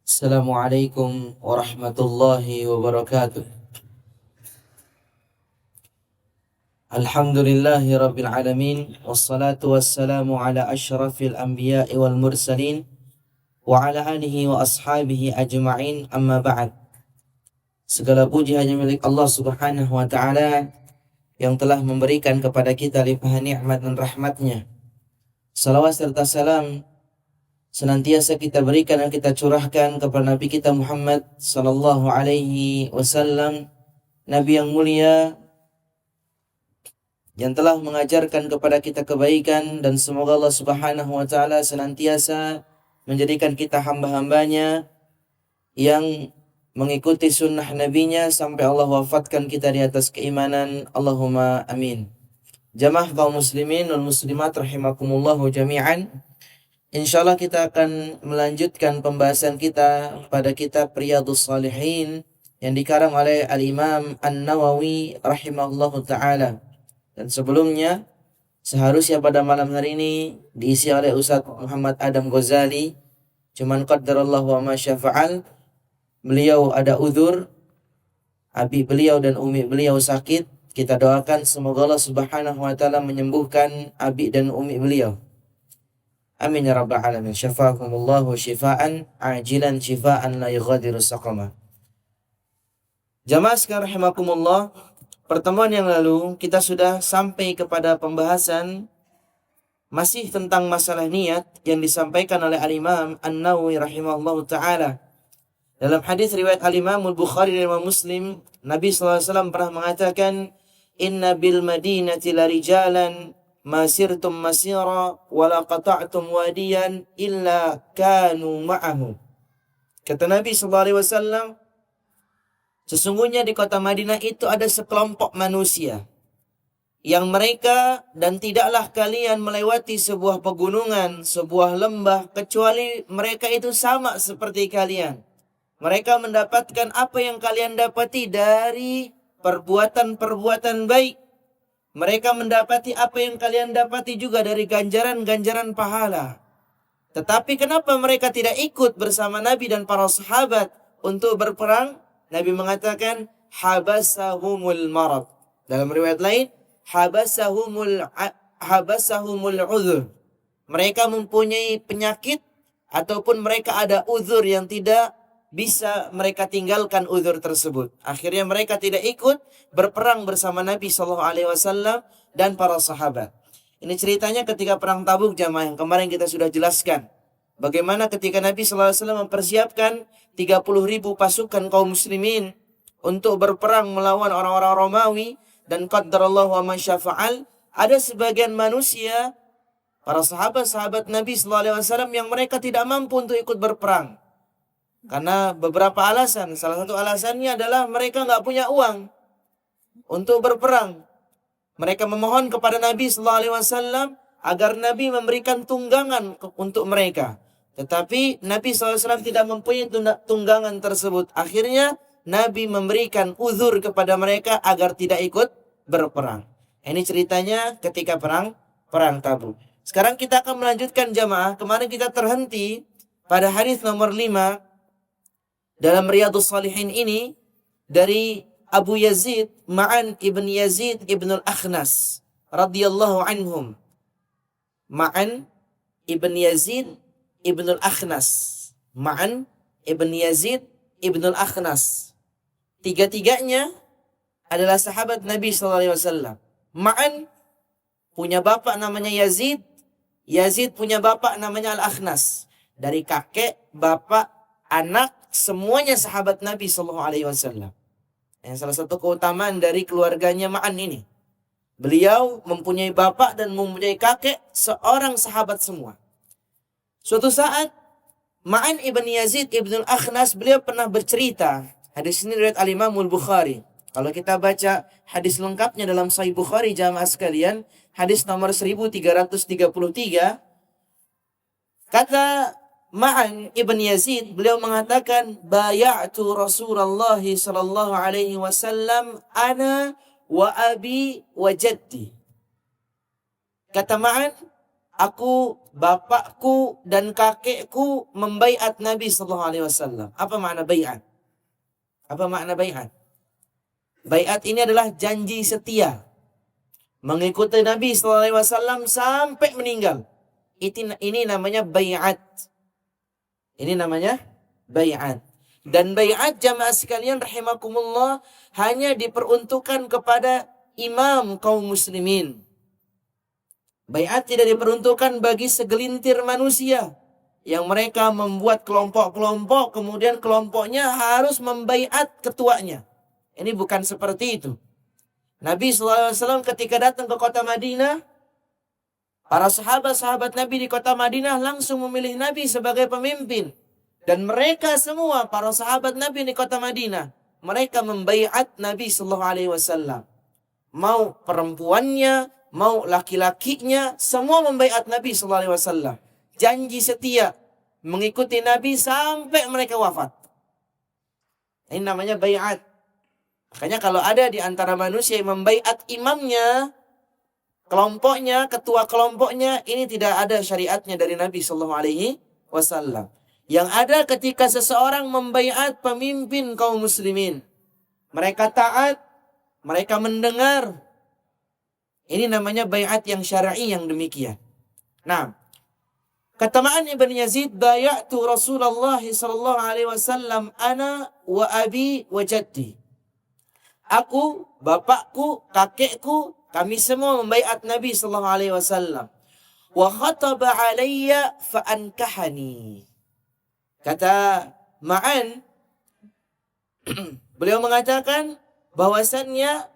Assalamualaikum warahmatullahi wabarakatuh. Alhamdulillahi rabbil alamin. Wassalatu wassalamu ala ashrafil anbiya'i wal mursalin wa ala alihi wa ashabihi ajma'in, amma ba'd. Segala puji hanya milik Allah subhanahu wa ta'ala yang telah memberikan kepada kita limpahan nikmat dan rahmatnya. Salawat serta salam senantiasa kita berikan dan kita curahkan kepada Nabi kita Muhammad sallallahu alaihi wasallam, Nabi yang mulia yang telah mengajarkan kepada kita kebaikan, dan semoga Allah subhanahu wa ta'ala senantiasa menjadikan kita hamba-hambanya yang mengikuti sunnah nabinya sampai Allah wafatkan kita di atas keimanan. Allahumma amin. Jamaah kaum muslimin wal muslimat rahimakumullahu jami'an. Insyaallah kita akan melanjutkan pembahasan kita pada kitab Riyadhus Shalihin yang dikarang oleh Al-Imam An-Nawawi rahimahullahu ta'ala. Dan sebelumnya seharusnya pada malam hari ini diisi oleh Ustaz Muhammad Adam Ghazali, cuman qaddarallahu wa ma syafa'al, beliau ada uzur, abi beliau dan umi beliau sakit. Kita doakan semoga Allah subhanahu wa ta'ala menyembuhkan abi dan umi beliau. Amin ya rabbal alamin. Syafaakumullahu syifaan ajilan syifaan la yughadiru saqama. Jamaah sekalian rahimakumullah, pertemuan yang lalu kita sudah sampai kepada pembahasan masih tentang masalah niat yang disampaikan oleh Al-Imam An-Nawawi rahimahullahu ta'ala. Dalam hadis riwayat Al-Imam Al-Bukhari dan Imam Muslim, Nabi SAW pernah mengatakan, "Inna bil madinati la rijalan masirtum masira wala qata'tum wadiyan illa kanu ma'ahu." Kata Nabi SAW, sesungguhnya di kota Madinah itu ada sekelompok manusia yang mereka, dan tidaklah kalian melewati sebuah pegunungan, sebuah lembah, kecuali mereka itu sama seperti kalian. Mereka mendapatkan apa yang kalian dapati dari perbuatan-perbuatan baik. Mereka mendapati apa yang kalian dapati juga dari ganjaran-ganjaran pahala. Tetapi kenapa mereka tidak ikut bersama Nabi dan para sahabat untuk berperang? Nabi mengatakan, habasahumul marad. Dalam riwayat lain, habasahumul uzur. Mereka mempunyai penyakit ataupun mereka ada uzur yang tidak bisa mereka tinggalkan uzur tersebut. Akhirnya mereka tidak ikut berperang bersama Nabi SAW dan para sahabat. Ini ceritanya ketika perang Tabuk, jamaah, yang kemarin kita sudah jelaskan. Bagaimana ketika Nabi SAW mempersiapkan 30.000 pasukan kaum muslimin untuk berperang melawan orang-orang Romawi, dan qaddarallahu wa ma syafa'al, ada sebagian manusia, para sahabat-sahabat Nabi SAW yang mereka tidak mampu untuk ikut berperang. Karena beberapa alasan. Salah satu alasannya adalah mereka nggak punya uang untuk berperang. Mereka memohon kepada Nabi SAW agar Nabi memberikan tunggangan untuk mereka. Tetapi Nabi SAW tidak mempunyai tunggangan tersebut. Akhirnya Nabi memberikan uzur kepada mereka agar tidak ikut berperang. Ini ceritanya ketika perang Tabuk. Sekarang kita akan melanjutkan, jamaah. Kemarin kita terhenti pada hadis nomor 5 dalam Riyadhus Shalihin ini dari Abu Yazid Ma'an ibn Yazid ibn al-Akhnas radhiyallahu anhum. Ma'an ibn Yazid ibn al-Akhnas. Ma'an ibn Yazid ibn al-Akhnas. Tiga-tiganya adalah sahabat Nabi SAW. Ma'an punya bapak namanya Yazid. Yazid punya bapak namanya Al-Akhnas. Dari kakek, bapak, anak, semuanya sahabat Nabi SAW. Yang salah satu keutamaan dari keluarganya Ma'an ini, beliau mempunyai bapak dan mempunyai kakek, seorang sahabat semua. Suatu saat Ma'an ibn Yazid ibn al-Akhnas, beliau pernah bercerita. Hadis ini riwayat Al-Imam Al-Bukhari. Kalau kita baca hadis lengkapnya dalam Sahih Bukhari, jamaah sekalian, hadis nomor 1333, kata Ma'an ibn Yazid, beliau mengatakan, baya'tu Rasulullah sallallahu alaihi wasallam ana wa abi wa jaddi. Kata Ma'an, aku, bapakku, dan kakekku membaiat Nabi sallallahu alaihi wasallam. Apa makna baiat? Apa makna baiat? Baiat ini adalah janji setia. Mengikuti Nabi sallallahu alaihi wasallam sampai meninggal. Ini namanya baiat. Ini namanya baiat. Dan baiat jamaah sekalian rahimakumullah hanya diperuntukkan kepada imam kaum muslimin. Baiat tidak diperuntukkan bagi segelintir manusia yang mereka membuat kelompok-kelompok, kemudian kelompoknya harus membaiat ketuanya. Ini bukan seperti itu. Nabi SAW ketika datang ke kota Madinah, para sahabat-sahabat Nabi di kota Madinah langsung memilih Nabi sebagai pemimpin. Dan mereka semua, para sahabat Nabi di kota Madinah, mereka membaiat Nabi SAW. Mau perempuannya, mau laki-lakinya, semua membaiat Nabi SAW. Janji setia mengikuti Nabi sampai mereka wafat. Ini namanya baiat. Makanya kalau ada di antara manusia yang membaiat imamnya, kelompoknya, ketua kelompoknya, ini tidak ada syariatnya dari Nabi SAW. Yang ada ketika seseorang membaiat pemimpin kaum muslimin, mereka taat, mereka mendengar. Ini namanya baiat yang syar'i yang demikian. Nah, kata Ma'an ibn Yazid, bayatu Rasulullah sallallahu alaihi wasallam ana wa abi wa jaddi. Aku, bapakku, kakekku, kami semua membaiat Nabi sallallahu alaihi wasallam. Wa khataba alayya fa ankahani. Kata Ma'an, beliau mengatakan bahwasannya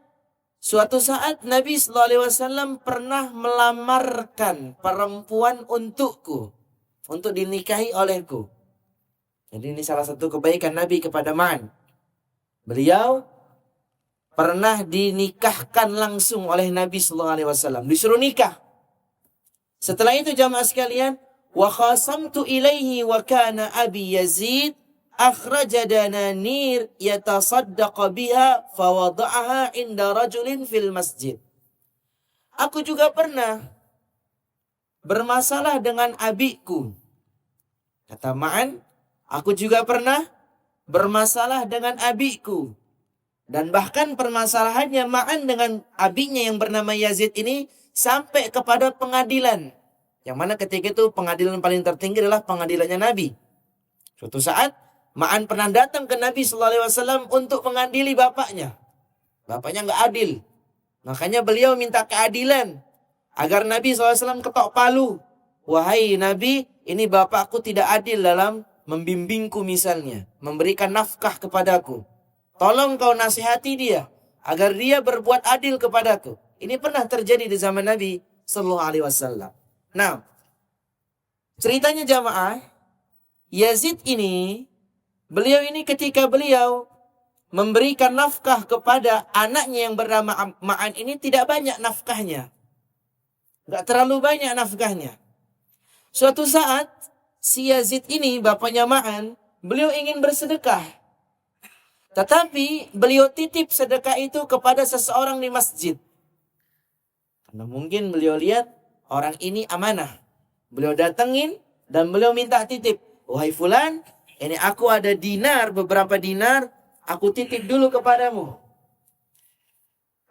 suatu saat Nabi sallallahu alaihi wasallam pernah melamarkan perempuan untukku, untuk dinikahi olehku. Jadi ini salah satu kebaikan Nabi kepada Ma'an. Beliau pernah dinikahkan langsung oleh Nabi sallallahu alaihi wasallam, disuruh nikah. Setelah itu jamaah sekalian, wa khasamtu ilaihi wa kana abi Yazid akhraja dananir yatasaddaqa biha fawada'aha inda rajulin fil masjid. Aku juga pernah bermasalah dengan abiku. Kata Ma'an, aku juga pernah bermasalah dengan abiku. Dan bahkan permasalahannya Ma'an dengan abinya yang bernama Yazid ini sampai kepada pengadilan. Yang mana ketika itu pengadilan paling tertinggi adalah pengadilannya Nabi. Suatu saat Ma'an pernah datang ke Nabi SAW untuk mengadili bapaknya. Bapaknya nggak adil. Makanya beliau minta keadilan agar Nabi SAW ketok palu. Wahai Nabi, ini bapakku tidak adil dalam membimbingku misalnya, memberikan nafkah kepadaku. Tolong kau nasihati dia agar dia berbuat adil kepadaku. Ini pernah terjadi di zaman Nabi sallallahu alaihi wasallam. Nah, ceritanya jamaah, Yazid ini, beliau ini ketika beliau memberikan nafkah kepada anaknya yang bernama Ma'an ini tidak banyak nafkahnya. Enggak terlalu banyak nafkahnya. Suatu saat si Yazid ini, bapaknya Ma'an, beliau ingin bersedekah. Tetapi beliau titip sedekah itu kepada seseorang di masjid. Karena mungkin beliau lihat orang ini amanah. Beliau datengin dan beliau minta titip. Wahai fulan, ini aku ada dinar, beberapa dinar, aku titip dulu kepadamu.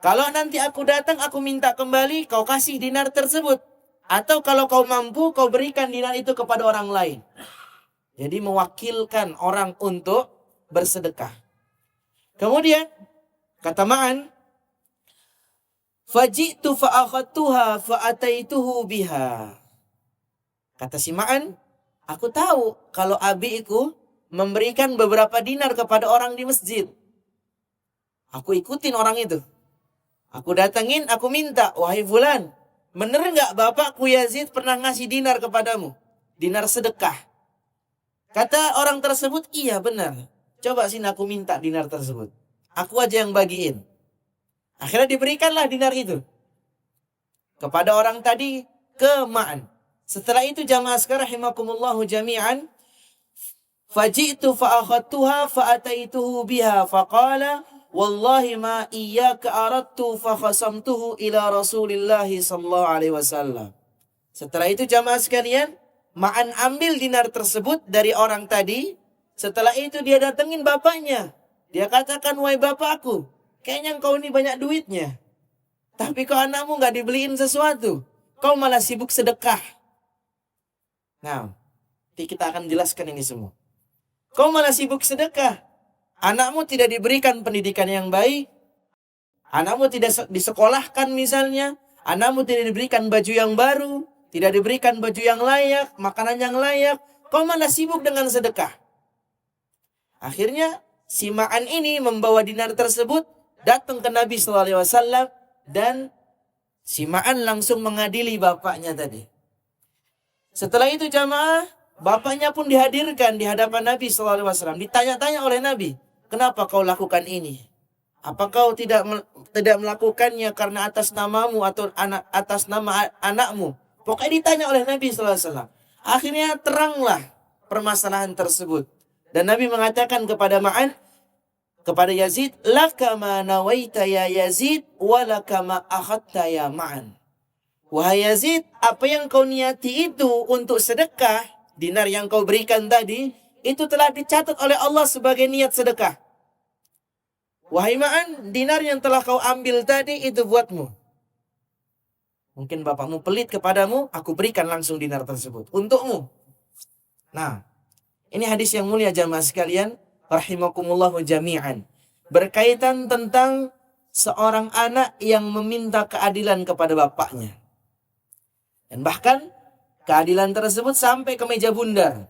Kalau nanti aku datang, aku minta kembali, kau kasih dinar tersebut. Atau kalau kau mampu, kau berikan dinar itu kepada orang lain. Jadi mewakilkan orang untuk bersedekah. Kemudian kata Ma'an, faji'tu fa'akhadtuha fa'ataituhu biha. Kata si Ma'an, aku tahu kalau abiku memberikan beberapa dinar kepada orang di masjid. Aku ikutin orang itu. Aku datangin, aku minta, wahai fulan, bener nggak bapakku Yazid pernah ngasih dinar kepadamu? Dinar sedekah. Kata orang tersebut, iya benar. Coba sini aku minta dinar tersebut. Aku aja yang bagiin. Akhirnya diberikanlah dinar itu kepada orang tadi ke Ma'an. Setelah itu jamaah sekalian rahimakumullahu jami'an, faji'tu fa'akhadtuha fa'ataituhu biha faqala wallahi ma iyyaka aradtu fa khasamtuhu ila Rasulillah sallallahu alaihi wasallam. Setelah itu jamaah sekalian, Ma'an ambil dinar tersebut dari orang tadi. Setelah itu dia datengin bapaknya. Dia katakan, wahai bapakku, kayaknya engkau ini banyak duitnya. Tapi kau anakmu gak dibeliin sesuatu. Kau malah sibuk sedekah. Nah, nanti kita akan jelaskan ini semua. Kau malah sibuk sedekah. Anakmu tidak diberikan pendidikan yang baik. Anakmu tidak disekolahkan misalnya. Anakmu tidak diberikan baju yang baru. Tidak diberikan baju yang layak. Makanan yang layak. Kau malah sibuk dengan sedekah. Akhirnya si Ma'an ini membawa dinar tersebut. Datang ke Nabi SAW. Dan si Ma'an langsung mengadili bapaknya tadi. Setelah itu jamaah, bapaknya pun dihadirkan di hadapan Nabi SAW. Ditanya-tanya oleh Nabi, kenapa kau lakukan ini? Apa kau tidak melakukannya karena atas namamu atau atas nama anakmu? Pokoknya ditanya oleh Nabi SAW. Akhirnya teranglah permasalahan tersebut. Dan Nabi mengatakan kepada Ma'an, kepada Yazid, laka ma nawaita ya Yazid, walaka ma akhadta ya Ma'an. Wahai Yazid, apa yang kau niati itu untuk sedekah, dinar yang kau berikan tadi, itu telah dicatat oleh Allah sebagai niat sedekah. Wahai Ma'an, dinar yang telah kau ambil tadi itu buatmu. Mungkin bapakmu pelit kepadamu, aku berikan langsung dinar tersebut untukmu. Nah, ini hadis yang mulia jamaah sekalian, rahimakumullahu jami'an. Berkaitan tentang seorang anak yang meminta keadilan kepada bapaknya. Dan bahkan keadilan tersebut sampai ke meja bundar.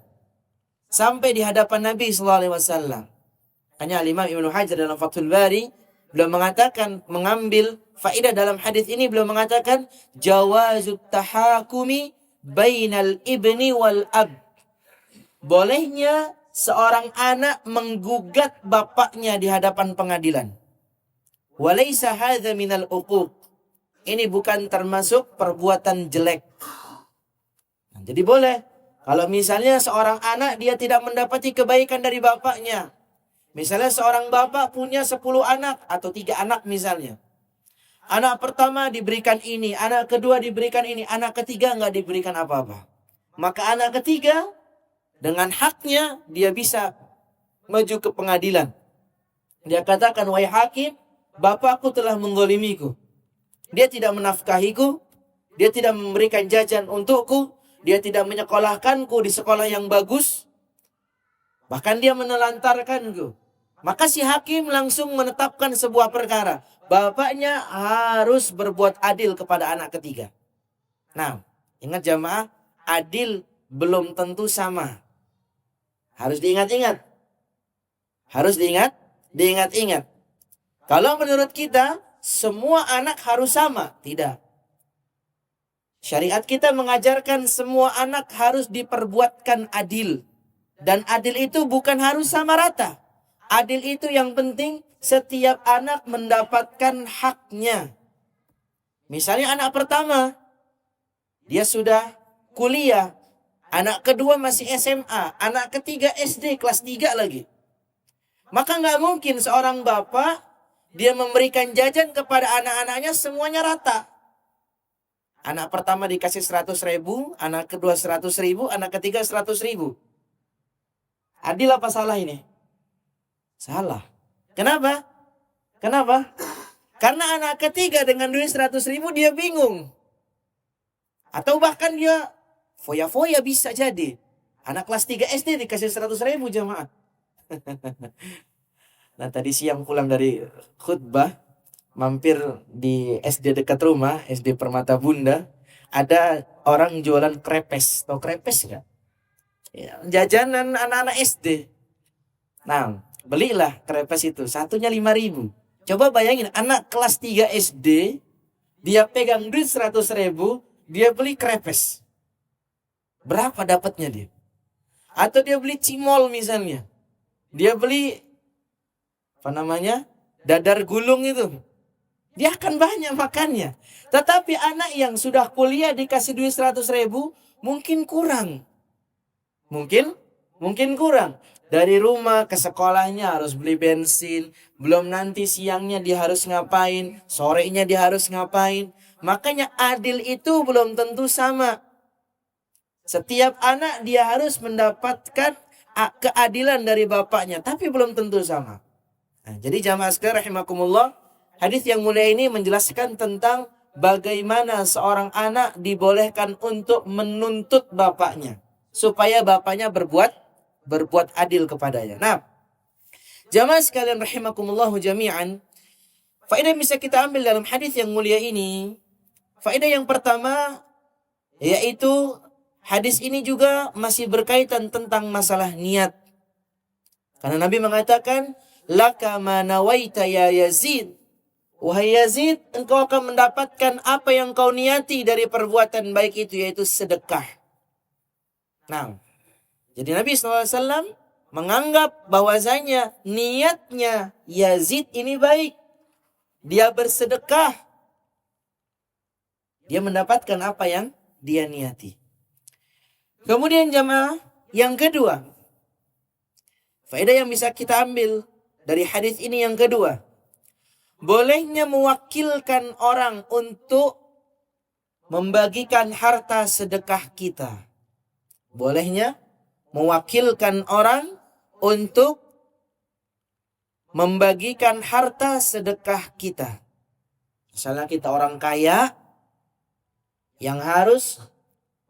Sampai di hadapan Nabi SAW. Hanya Imam Ibnu Hajar dalam Fathul Bari, beliau mengatakan, mengambil faedah dalam hadis ini, beliau mengatakan, jawazut tahakumi bainal ibni wal ab. Bolehnya seorang anak menggugat bapaknya di hadapan pengadilan. Walaysa hadza minal uquq. Ini bukan termasuk perbuatan jelek. Nah, jadi boleh. Kalau misalnya seorang anak dia tidak mendapati kebaikan dari bapaknya. Misalnya seorang bapak punya 10 anak atau 3 anak misalnya. Anak pertama diberikan ini, anak kedua diberikan ini, anak ketiga nggak diberikan apa-apa. Maka anak ketiga dengan haknya dia bisa maju ke pengadilan. Dia katakan, wahai hakim, bapakku telah menggolimiku. Dia tidak menafkahiku, dia tidak memberikan jajan untukku, dia tidak menyekolahkanku di sekolah yang bagus, bahkan dia menelantarkanku. Maka si hakim langsung menetapkan sebuah perkara. Bapaknya harus berbuat adil kepada anak ketiga. Nah, ingat jamaah, adil belum tentu sama. Harus diingat-ingat. Harus diingat-ingat. Kalau menurut kita, semua anak harus sama. Tidak. Syariat kita mengajarkan semua anak harus diperbuatkan adil. Dan adil itu bukan harus sama rata. Adil itu yang penting setiap anak mendapatkan haknya. Misalnya anak pertama, dia sudah kuliah. Anak kedua masih SMA. Anak ketiga SD kelas 3 lagi. Maka nggak mungkin seorang bapak dia memberikan jajan kepada anak-anaknya semuanya rata. Anak pertama dikasih 100.000, anak kedua 100.000, anak ketiga 100.000. Adil apa salah ini? Salah. Kenapa? Karena anak ketiga dengan duit 100.000 dia bingung. Atau bahkan dia foya-foya bisa jadi. Anak kelas 3 SD dikasih 100.000 jemaah. Nah tadi siang pulang dari khutbah, mampir di SD dekat rumah, SD Permata Bunda. Ada orang jualan krepes. Tahu krepes nggak? Ya, jajanan anak-anak SD. Nah, belilah krepes itu. Satunya 5.000. Coba bayangin, anak kelas 3 SD, dia pegang duit 100.000, dia beli krepes. Berapa dapatnya dia? Atau dia beli cimol misalnya. Dia beli dadar gulung itu. Dia akan banyak makannya. Tetapi anak yang sudah kuliah dikasih duit 100.000 mungkin kurang. Mungkin kurang. Dari rumah ke sekolahnya harus beli bensin. Belum nanti siangnya dia harus ngapain. Sorenya dia harus ngapain. Makanya adil itu belum tentu sama. Setiap anak dia harus mendapatkan keadilan dari bapaknya, tapi belum tentu sama. Nah, jadi jamaah sekalian rahimakumullah, hadis yang mulia ini menjelaskan tentang bagaimana seorang anak dibolehkan untuk menuntut bapaknya supaya bapaknya berbuat adil kepadanya. Nah, jamaah sekalian rahimakumullah jami'an, faedah yang bisa kita ambil dalam hadis yang mulia ini, faedah yang pertama yaitu hadis ini juga masih berkaitan tentang masalah niat. Karena Nabi mengatakan, laka ma nawaita ya Yazid. Wahai Yazid, engkau akan mendapatkan apa yang kau niati dari perbuatan baik itu, yaitu sedekah. Nah, jadi Nabi SAW menganggap bahwasanya niatnya Yazid ini baik. Dia bersedekah. Dia mendapatkan apa yang dia niati. Kemudian jamaah yang kedua, faedah yang bisa kita ambil dari hadis ini yang kedua, bolehnya mewakilkan orang untuk membagikan harta sedekah kita. Bolehnya mewakilkan orang untuk membagikan harta sedekah kita. Misalnya kita orang kaya yang harus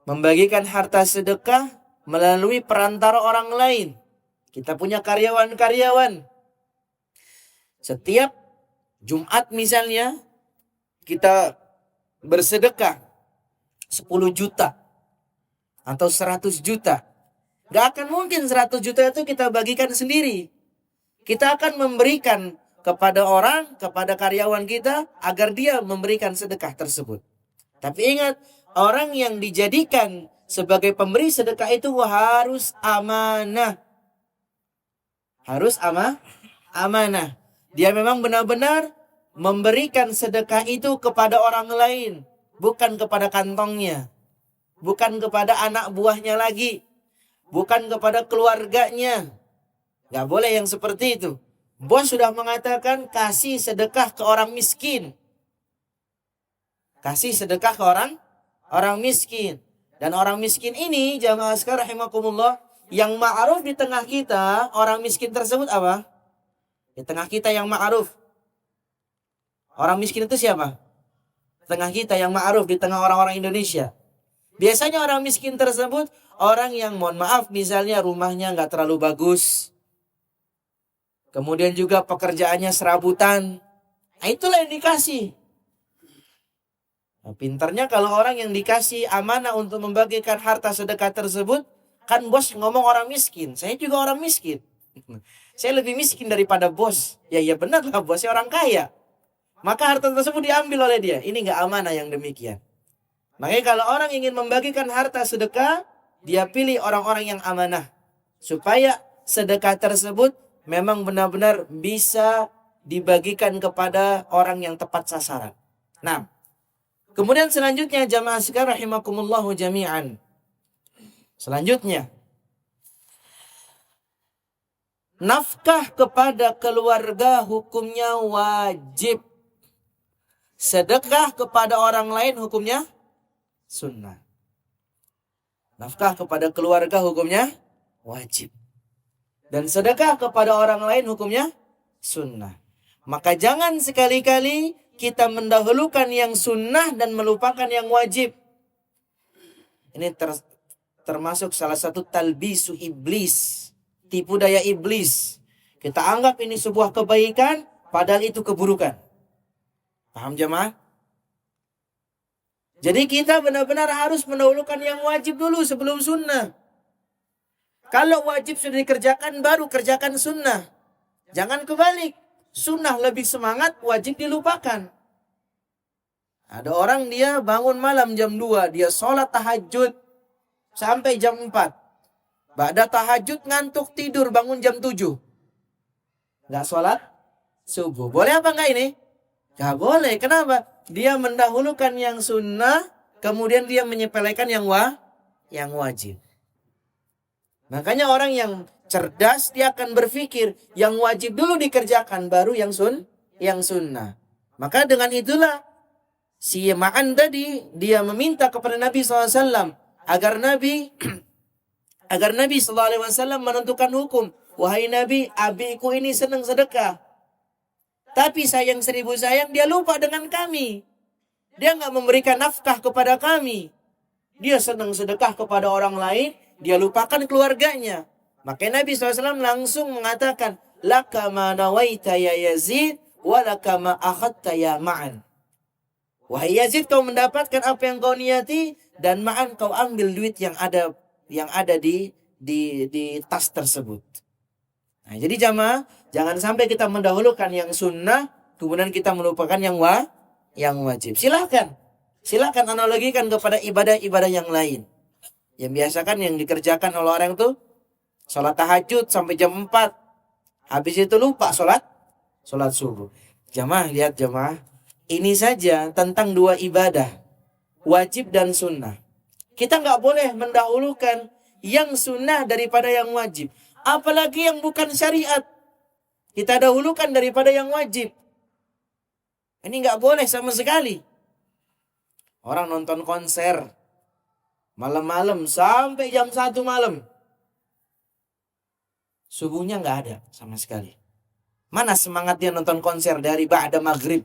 membagikan harta sedekah melalui perantara orang lain. Kita punya karyawan-karyawan. Setiap Jumat misalnya kita bersedekah 10 juta atau 100 juta. Gak akan mungkin 100 juta itu kita bagikan sendiri. Kita akan memberikan kepada orang, kepada karyawan kita agar dia memberikan sedekah tersebut. Tapi ingat, orang yang dijadikan sebagai pemberi sedekah itu harus amanah. Harus amanah. Dia memang benar-benar memberikan sedekah itu kepada orang lain, bukan kepada kantongnya, bukan kepada anak buahnya lagi, bukan kepada keluarganya. Gak boleh yang seperti itu. Bos sudah mengatakan kasih sedekah ke orang miskin. Kasih sedekah ke orang miskin. Dan orang miskin ini, jamaah sekalian rahimakumullah, yang ma'ruf di tengah kita, orang miskin tersebut apa? Di tengah kita yang ma'ruf. Orang miskin itu siapa? Di tengah kita yang ma'ruf, di tengah orang-orang Indonesia. Biasanya orang miskin tersebut orang yang, mohon maaf, misalnya rumahnya gak terlalu bagus. Kemudian juga pekerjaannya serabutan. Nah, itulah yang dikasih. Nah, pintarnya kalau orang yang dikasih amanah untuk membagikan harta sedekah tersebut, kan bos ngomong orang miskin. Saya juga orang miskin. Saya lebih miskin daripada bos. Ya benar lah, bosnya orang kaya. Maka harta tersebut diambil oleh dia. Ini gak amanah yang demikian. Makanya kalau orang ingin membagikan harta sedekah, dia pilih orang-orang yang amanah. Supaya sedekah tersebut memang benar-benar bisa dibagikan kepada orang yang tepat sasaran. Nah, kemudian selanjutnya jamaah sekalian rahimakumullahu jami'an. Selanjutnya, nafkah kepada keluarga hukumnya wajib. Sedekah kepada orang lain hukumnya sunnah. Nafkah kepada keluarga hukumnya wajib. Dan sedekah kepada orang lain hukumnya sunnah. Maka jangan sekali-kali kita mendahulukan yang sunnah dan melupakan yang wajib. Ini termasuk salah satu talbisu iblis. Tipu daya iblis. Kita anggap ini sebuah kebaikan, padahal itu keburukan. Paham jemaah? Jadi kita benar-benar harus mendahulukan yang wajib dulu sebelum sunnah. Kalau wajib sudah dikerjakan, baru kerjakan sunnah. Jangan kebalik. Sunnah lebih semangat, wajib dilupakan. Ada orang dia bangun malam jam 2. Dia sholat tahajud sampai jam 4. Ba'da tahajud ngantuk tidur bangun jam 7. Gak sholat subuh. Boleh apa enggak ini? Gak boleh. Kenapa? Dia mendahulukan yang sunnah, kemudian dia menyepelekan yang wajib. Makanya orang yang cerdas dia akan berpikir yang wajib dulu dikerjakan baru yang sunnah. Maka dengan itulah si Ma'an tadi dia meminta kepada Nabi SAW agar Nabi sallallahu alaihi wasallam menentukan hukum. Wahai Nabi, abiku ini senang sedekah. Tapi sayang 1000 sayang, dia lupa dengan kami. Dia nggak memberikan nafkah kepada kami. Dia senang sedekah kepada orang lain, dia lupakan keluarganya. Maka Nabi SAW langsung mengatakan, laka ma nawaita ya Yazid, wa laka ma akhadta ya Ma'an. Wahai Yazid, kau mendapatkan apa yang kau niati, dan Ma'an kau ambil duit yang ada di tas tersebut. Nah, jadi jamaah, jangan sampai kita mendahulukan yang sunnah, kemudian kita melupakan yang wajib. Silakan analogikan kepada ibadah-ibadah yang lain. Yang biasakan yang dikerjakan oleh orang itu, sholat tahajud sampai jam 4. Habis itu lupa sholat subuh. Jamaah, lihat jamaah. Ini saja tentang 2 ibadah, wajib dan sunnah. Kita nggak boleh mendahulukan yang sunnah daripada yang wajib. Apalagi yang bukan syariat, kita dahulukan daripada yang wajib. Ini nggak boleh sama sekali. Orang nonton konser malam-malam sampai jam 1 malam. Subuhnya nggak ada sama sekali. Mana semangat dia nonton konser dari ba'da maghrib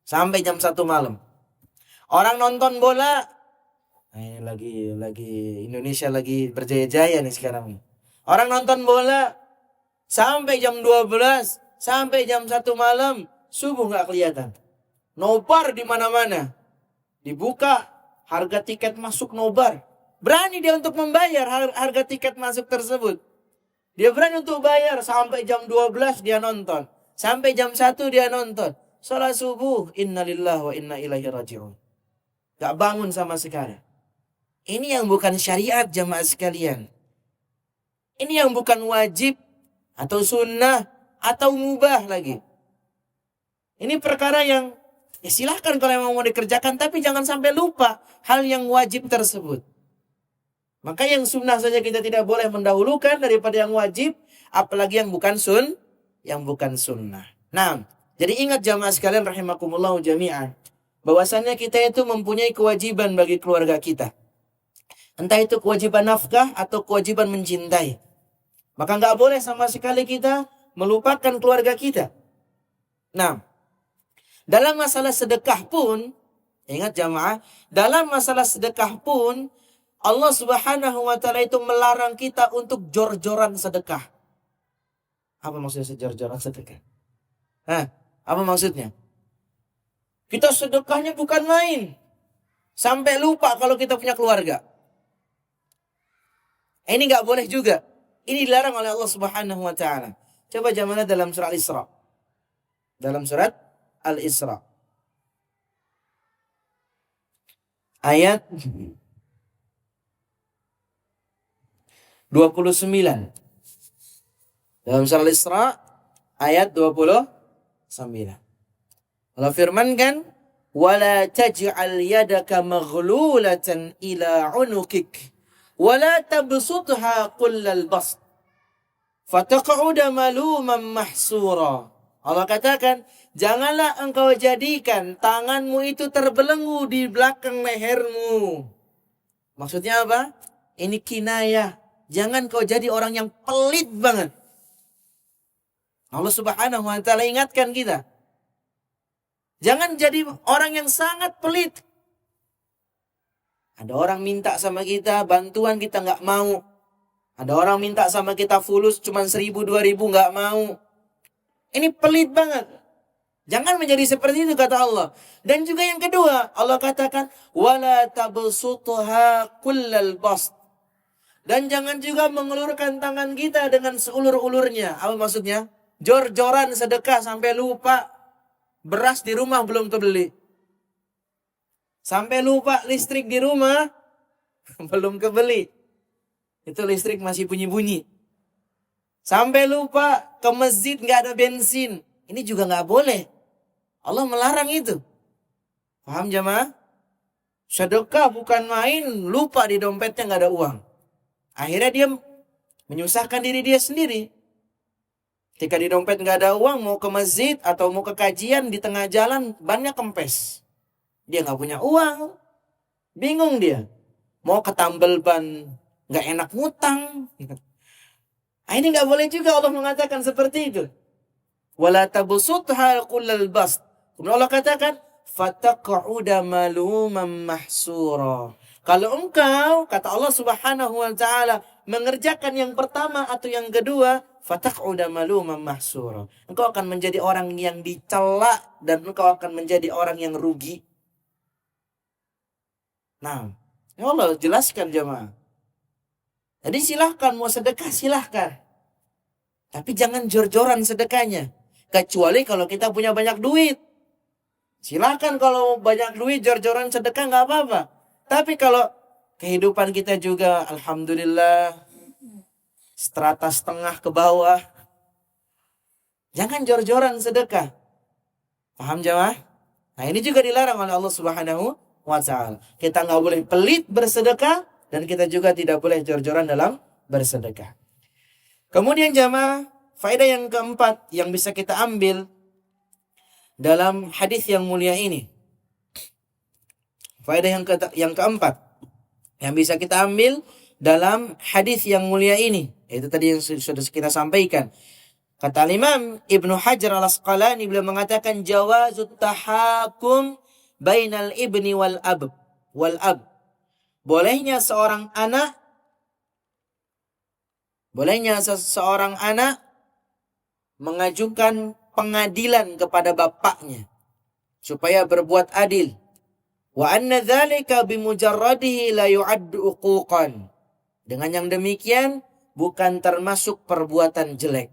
sampai jam 1 malam. Orang nonton bola, ini lagi Indonesia lagi berjaya-jaya nih sekarang. Orang nonton bola sampai jam 12, sampai jam 1 malam, subuh nggak kelihatan. Nobar di mana-mana. Dibuka harga tiket masuk nobar. Berani dia untuk membayar harga tiket masuk tersebut. Dia berani untuk bayar sampai jam 12 dia nonton. Sampai jam 1 dia nonton. Salat subuh, innalillahi wa inna ilaihi raji'un. Gak bangun sama sekali. Ini yang bukan syariat jamaah sekalian. Ini yang bukan wajib atau sunnah atau mubah lagi. Ini perkara yang silahkan kalau memang mau dikerjakan, tapi jangan sampai lupa hal yang wajib tersebut. Maka yang sunnah saja kita tidak boleh mendahulukan daripada yang wajib, apalagi yang bukan sunnah. Nah, jadi ingat jamaah sekalian rahimakumullah jami'an, bahwasannya kita itu mempunyai kewajiban bagi keluarga kita. Entah itu kewajiban nafkah atau kewajiban mencintai. Maka nggak boleh sama sekali kita melupakan keluarga kita. Nah, dalam masalah sedekah pun, ingat jamaah, dalam masalah sedekah pun, Allah Subhanahu wa ta'ala itu melarang kita untuk jor-joran sedekah. Apa maksudnya jor-joran sedekah? Apa maksudnya? Kita sedekahnya bukan main. Sampai lupa kalau kita punya keluarga. Ini nggak boleh juga. Ini dilarang oleh Allah Subhanahu wa ta'ala. Coba jamaah dalam surah Al-Isra. Dalam surat Al-Isra. Ayat 29. Dalam surah Al-Isra ayat 29. Allah firmankan, "Wala taj'al yadaka maghlulatan ila 'unukik, wala tabsutha kullal bast, fataq'uda maluman mahsura." Allah katakan, janganlah engkau jadikan tanganmu itu terbelenggu di belakang lehermu. Maksudnya apa? Ini kinayah. Jangan kau jadi orang yang pelit banget. Allah Subhanahu wa ta'ala ingatkan kita. Jangan jadi orang yang sangat pelit. Ada orang minta sama kita bantuan, kita nggak mau. Ada orang minta sama kita fulus cuma 1.000, 2.000 nggak mau. Ini pelit banget. Jangan menjadi seperti itu kata Allah. Dan juga yang kedua, Allah katakan wala tabsutha kullal bast. Dan jangan juga mengulurkan tangan kita dengan seulur-ulurnya. Apa maksudnya? Jor-joran sedekah sampai lupa beras di rumah belum kebeli. Sampai lupa listrik di rumah belum kebeli. Itu listrik masih bunyi-bunyi. Sampai lupa ke masjid nggak ada bensin. Ini juga nggak boleh. Allah melarang itu. Paham jamaah? Sedekah bukan main, lupa di dompetnya nggak ada uang. Akhirnya dia menyusahkan diri dia sendiri. Ketika di dompet nggak ada uang, mau ke masjid atau mau ke kajian, di tengah jalan bannya kempes. Dia nggak punya uang. Bingung dia. Mau ketambal ban, nggak enak ngutang. Nah, ini nggak boleh juga Allah mengatakan seperti itu. Wala tabsutha kullal bast. Kemudian Allah katakan, fataq'uda maluman mahsura. Kalau engkau, kata Allah Subhanahu wa taala, mengerjakan yang pertama atau yang kedua, fataq'uda maluman mahsura. Engkau akan menjadi orang yang dicela dan engkau akan menjadi orang yang rugi. Nah, ya Allah jelaskan jemaah. Jadi silahkan mau sedekah silahkan. Tapi jangan jor-joran sedekahnya. Kecuali kalau kita punya banyak duit. Silahkan kalau banyak duit jor-joran sedekah nggak apa-apa. Tapi kalau kehidupan kita juga alhamdulillah strata setengah ke bawah. Jangan jor-joran sedekah. Paham jemaah? Nah ini juga dilarang oleh Allah Subhanahu wa ta'ala. Kita nggak boleh pelit bersedekah. Dan kita juga tidak boleh jor-joran dalam bersedekah. Kemudian jemaah, faedah yang keempat yang bisa kita ambil dalam hadis yang mulia ini. Faedah yang keempat yang bisa kita ambil dalam hadis yang mulia ini. Itu tadi yang sudah kita sampaikan. Kata Imam Ibnu Hajar Al-Asqalani beliau mengatakan jawazut tahakum bainal ibni wal ab. Bolehnya seorang anak mengajukan pengadilan kepada bapaknya supaya berbuat adil. Wa anna dzalika bimujarradihi la yu'addu uquqan. Dengan yang demikian bukan termasuk perbuatan jelek.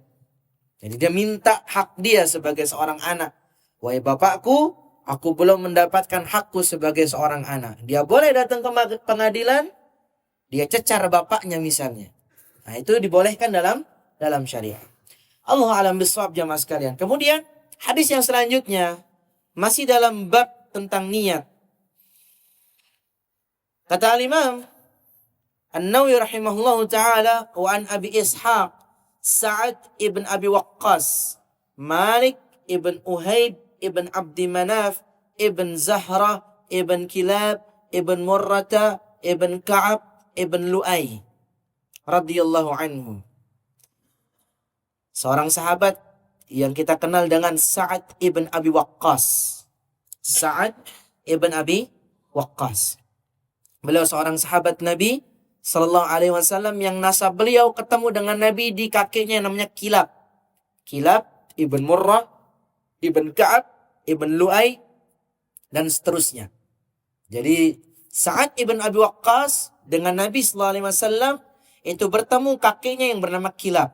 Jadi dia minta hak dia sebagai seorang anak. Wahai bapakku, aku belum mendapatkan hakku sebagai seorang anak. Dia boleh datang ke pengadilan, dia cecar bapaknya misalnya. Nah, itu dibolehkan dalam syariat. Allah alam bisawab jamaah sekalian. Kemudian hadis yang selanjutnya masih dalam bab tentang niat. Kata Al-Imam An-Nawawi rahimahullahu taala wa an Abi Ishaq Sa'ad ibn Abi Waqqas Malik ibn Uhaib ibn Abdi Manaf ibn Zahra ibn Kilab ibn Murrata ibn Ka'ab ibn Lu'ay radhiyallahu anhu. Seorang sahabat yang kita kenal dengan Sa'ad ibn Abi Waqqas. Sa'ad ibn Abi Waqqas. Beliau seorang sahabat Nabi sallallahu alaihi wasallam yang nasab beliau ketemu dengan Nabi di kakeknya namanya Kilab. Kilab ibn Murrah, ibn Ka'ab, ibn Lu'ay dan seterusnya. Jadi Sa'ad ibn Abi Waqqas dengan Nabi sallallahu alaihi wasallam itu bertemu kakeknya yang bernama Kilab.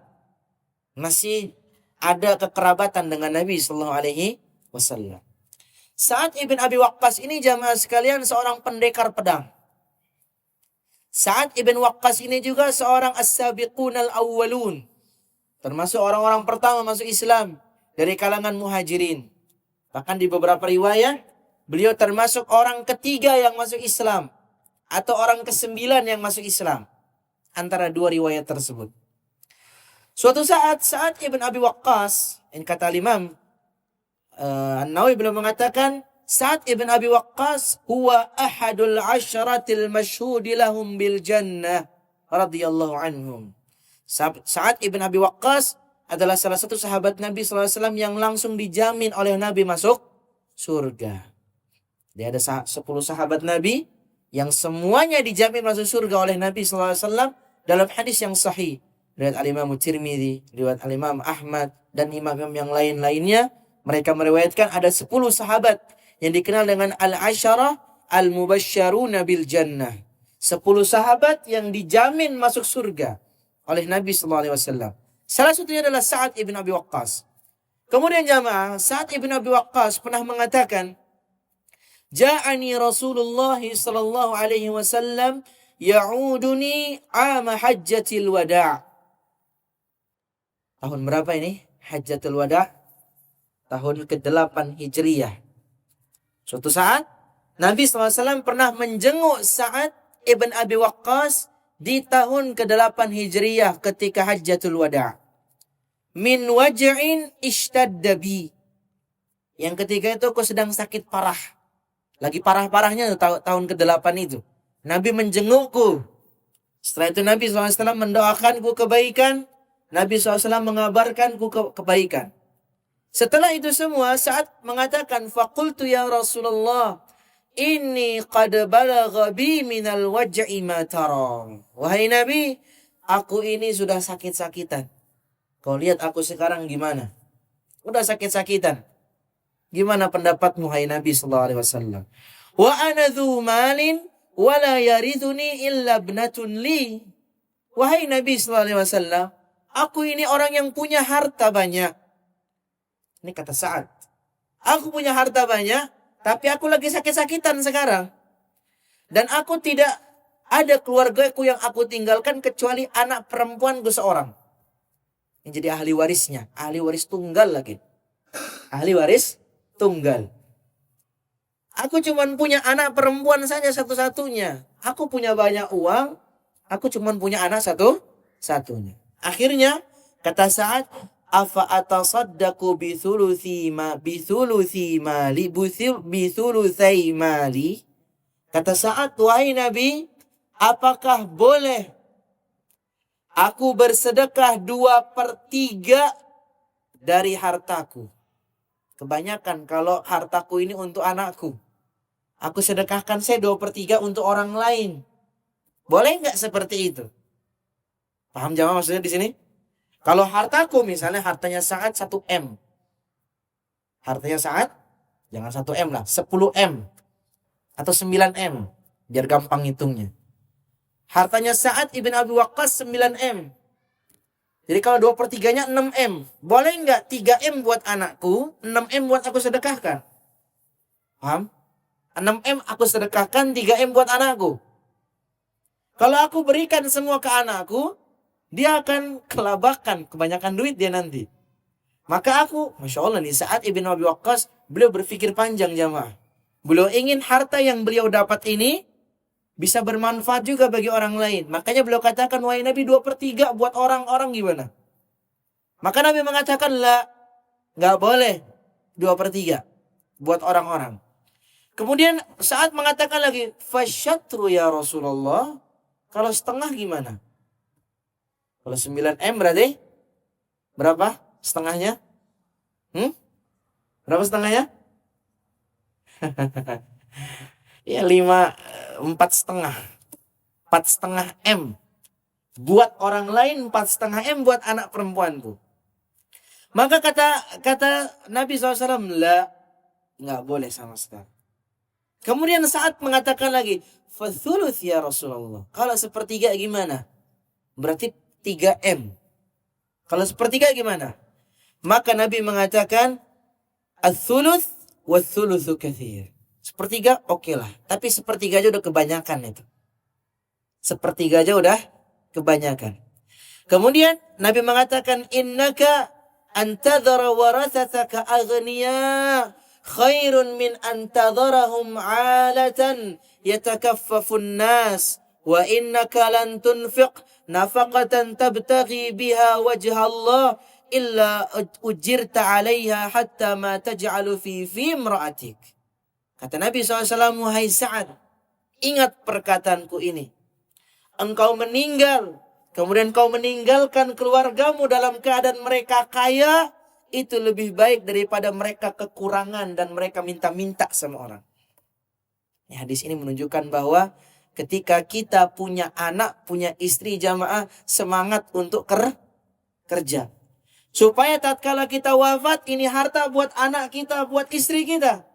Masih ada kekerabatan dengan Nabi sallallahu alaihi wasallam. Sa'ad ibn Abi Waqqas ini jamaah sekalian seorang pendekar pedang. Sa'ad ibn Waqqas ini juga seorang as-sabiqunal awwalun. Termasuk orang-orang pertama masuk Islam dari kalangan muhajirin. Bahkan di beberapa riwayat, beliau termasuk orang ketiga yang masuk Islam. Atau orang ke-9 yang masuk Islam. Antara dua riwayat tersebut. Suatu saat, Sa'ad ibn Abi Waqqas, yang kata Imam An-Nawawi beliau mengatakan, Sa'ad ibn Abi Waqqas huwa ahadul asyaratil masyhudi lahum bil jannah radhiyallahu anhum. Sa'ad ibn Abi Waqqas adalah salah satu sahabat Nabi sallallahu alaihi wasallam yang langsung dijamin oleh Nabi masuk surga. Dia ada 10 sahabat Nabi yang semuanya dijamin masuk surga oleh Nabi sallallahu alaihi wasallam dalam hadis yang sahih. Riwayat Al-Imam Tirmidzi, riwayat Al-Imam Ahmad dan imam-imam yang lain-lainnya, mereka meriwayatkan ada 10 sahabat yang dikenal dengan al-asyarah al-mubasysyaruna bil jannah. 10 sahabat yang dijamin masuk surga oleh Nabi sallallahu alaihi wasallam. Salah satunya adalah Sa'ad ibn Abi Waqqas. Kemudian jamaah, Sa'ad ibn Abi Waqqas pernah mengatakan, Ja'ani Rasulullah sallallahu alaihi wasallam ya'uduni 'ama hajjatil wada'. Tahun berapa ini? Hajjatul wada'. Tahun ke-8 Hijriyah. Suatu saat, Nabi SAW pernah menjenguk Sa'ad ibn Abi Waqqas di tahun ke-8 Hijriyah ketika Hajjatul Wada'. Min waj'in ishtadda bi. Yang ketiga itu aku sedang sakit parah. Lagi parah-parahnya tahun ke-8 itu. Nabi menjengukku. Setelah itu Nabi SAW mendoakanku kebaikan. Nabi SAW mengabarkanku kebaikan. Setelah itu semua, Sa'ad mengatakan, faqultu ya Rasulullah, inni qad balagha bi minal waj'i ma tara. Wahai Nabi, aku ini sudah sakit-sakitan. Kau lihat aku sekarang gimana? Udah sakit-sakitan. Gimana pendapatmu, hai Nabi sallallahu alaihi wasallam? Wa ana dzu malin wa la yarithuni illa ibnatun li. Wahai Nabi sallallahu alaihi wasallam, aku ini orang yang punya harta banyak. Ini kata Sa'ad. Aku punya harta banyak, tapi aku lagi sakit-sakitan sekarang. Dan aku tidak ada keluargaku yang aku tinggalkan kecuali anak perempuanku seorang. Yang jadi ahli warisnya. Ahli waris tunggal lagi. Ahli waris tunggal. Aku cuma punya anak perempuan saja satu-satunya. Aku punya banyak uang. Aku cuma punya anak satu-satunya. Akhirnya, kata Sa'ad, afa atasaddaqu bithuluthi mali. Kata Sa'ad, wahai Nabi, apakah boleh aku bersedekah 2/3 dari hartaku? Kebanyakan kalau hartaku ini untuk anakku, aku sedekahkan 2/3 untuk orang lain. Boleh nggak seperti itu? Paham jamaah maksudnya di sini? Kalau hartaku misalnya hartanya Sa'ad 1 M. Hartanya Sa'ad jangan 1 M lah, 10 M. Atau 9 M. Biar gampang hitungnya. Hartanya Sa'ad ibn Abi Waqqas 9 M. Jadi kalau 2/3-nya 6 M. Boleh nggak 3 M buat anakku, 6 M buat aku sedekahkan? Paham? 6 M aku sedekahkan, 3 M buat anakku. Kalau aku berikan semua ke anakku, dia akan kelabakan, kebanyakan duit dia nanti. Maka aku, Masya Allah nih, Sa'ad ibn Abi Waqqas, beliau berpikir panjang jamaah. Beliau ingin harta yang beliau dapat ini bisa bermanfaat juga bagi orang lain. Makanya beliau katakan, wahai Nabi, 2/3 buat orang-orang gimana? Maka Nabi mengatakan, la, nggak boleh 2/3 buat orang-orang. Kemudian Sa'ad mengatakan lagi, fasyatru ya Rasulullah, kalau setengah gimana? Kalau 9 M berarti berapa setengahnya? Berapa setengahnya? Ya 4,5. 4,5 M. Buat orang lain 4,5 M buat anak perempuanku. Maka kata Nabi SAW, la, nggak boleh sama sekali. Kemudian Sa'ad mengatakan lagi, fathuluth ya Rasulullah. Kalau 1/3 gimana? Berarti 3 M. Kalau 1/3 gimana? Maka Nabi mengatakan, ats-tsuluts wa-tsulutsu katsir. 1/3 oke lah. Tapi 1/3 aja udah kebanyakan itu. 1/3 aja udah kebanyakan. Kemudian Nabi mengatakan, innaka antadhara warathataka aghniya khairun min antadharahum 'alatan yatakaffafun nas wa innaka lan tunfiq nafaqatan tabtaghi biha wajha Allah illa ujirta 'alaiha hatta ma taj'alu fi imra'atik. Kata Nabi SAW, wahai Sa'ad, ingat perkataanku ini. Engkau meninggal, kemudian kau meninggalkan keluargamu dalam keadaan mereka kaya, itu lebih baik daripada mereka kekurangan dan mereka minta-minta sama orang. Hadis ini menunjukkan bahwa ketika kita punya anak, punya istri jamaah, semangat untuk kerja. Supaya tatkala kita wafat, ini harta buat anak kita, buat istri kita.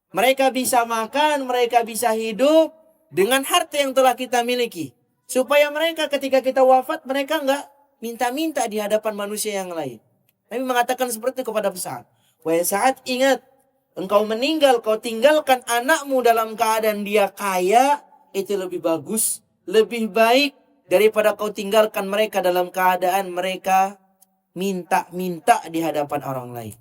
Mereka bisa makan, mereka bisa hidup dengan harta yang telah kita miliki. Supaya mereka ketika kita wafat, mereka enggak minta-minta di hadapan manusia yang lain. Nabi mengatakan seperti itu kepada Sa'ad. Wahai Sa'ad, ingat, engkau meninggal, kau tinggalkan anakmu dalam keadaan dia kaya, itu lebih bagus, lebih baik daripada kau tinggalkan mereka dalam keadaan mereka minta-minta di hadapan orang lain.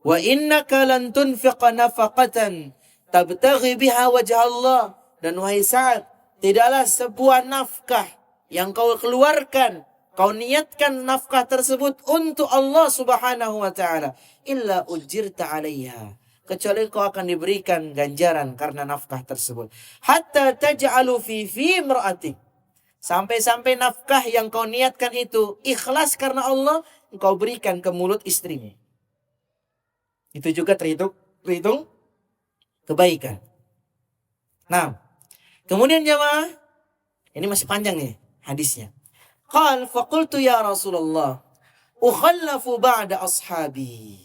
Wa innaka lan tunfiqa nafaqatan tabtaghi biha wajha Allah. Dan wahai Sa'ad, tidaklah sebuah nafkah yang kau keluarkan, kau niatkan nafkah tersebut untuk Allah Subhanahu wa ta'ala, illa ujirta 'alaiha, kecuali kau akan diberikan ganjaran karena nafkah tersebut. Hatta taj'alu fi imra'atik. Sampai-sampai nafkah yang kau niatkan itu ikhlas karena Allah, engkau berikan ke mulut istrimu. Itu juga terhitung kebaikan. Nah, kemudian jamaah, ini masih panjang nih hadisnya. Qal faqultu ya Rasulullah, ukhallafu ba'da ashabi.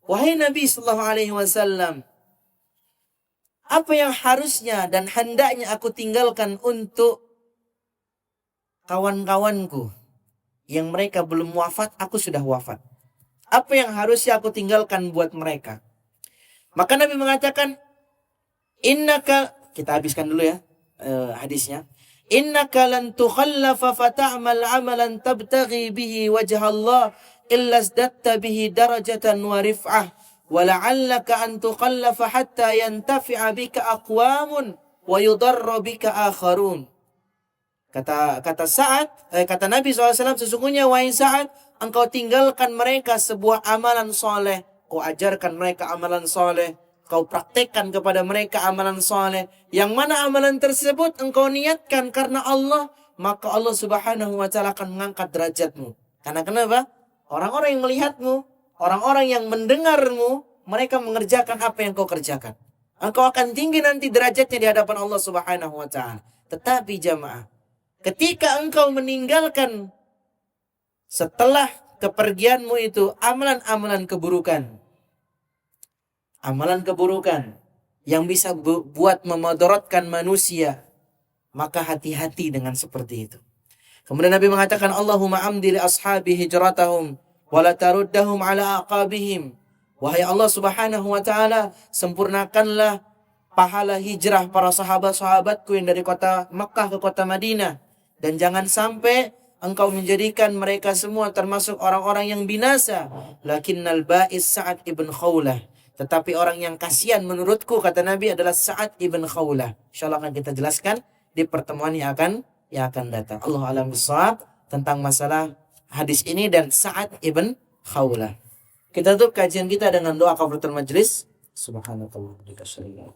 Wahai Nabi sallallahu alaihi wasallam, apa yang harusnya dan hendaknya aku tinggalkan untuk kawan-kawanku yang mereka belum wafat, aku sudah wafat. Apa yang harusnya aku tinggalkan buat mereka? Maka Nabi mengatakan, innaka, kita habiskan dulu ya hadisnya. Innaka lan tukhallafa fata'mal amalan tabtaghi bihi wajha Allah illa izdatta bihi darajatan wa rif'ah wa la'allaka an tukhallafa hatta yantafi'a bika aqwamun wa yudarra bika akharun. Kata Nabi SAW, sesungguhnya wahai Sa'ad, engkau tinggalkan mereka sebuah amalan soleh, kau ajarkan mereka amalan soleh, kau praktekkan kepada mereka amalan soleh, yang mana amalan tersebut engkau niatkan karena Allah, maka Allah Subhanahu wa Ta'ala akan mengangkat derajatmu. Karena kenapa? Orang-orang yang melihatmu, orang-orang yang mendengarmu, mereka mengerjakan apa yang kau kerjakan. Engkau akan tinggi nanti derajatnya di hadapan Allah Subhanahu wa Ta'ala. Tetapi jamaah, ketika engkau meninggalkan setelah kepergianmu itu amalan-amalan keburukan, amalan keburukan yang bisa buat memudaratkan manusia, maka hati-hati dengan seperti itu. Kemudian Nabi mengatakan, Allahumma amdi li ashabi hijratahum wa la taruddahum ala aqabihim. Wahai Allah Subhanahu wa Ta'ala, sempurnakanlah pahala hijrah para sahabat-sahabatku yang dari kota Makkah ke kota Madinah, dan jangan sampai engkau menjadikan mereka semua termasuk orang-orang yang binasa. Lakinnal ba'is Sa'ad ibn Khawlah. Tetapi orang yang kasihan menurutku, kata Nabi, adalah Sa'ad ibn Khawlah. InsyaAllah akan kita jelaskan di pertemuan yang akan datang. Allah alam bisawab tentang masalah hadis ini dan Sa'ad ibn Khawlah. Kita tutup kajian kita dengan doa kafaratul majlis. Subhanallah.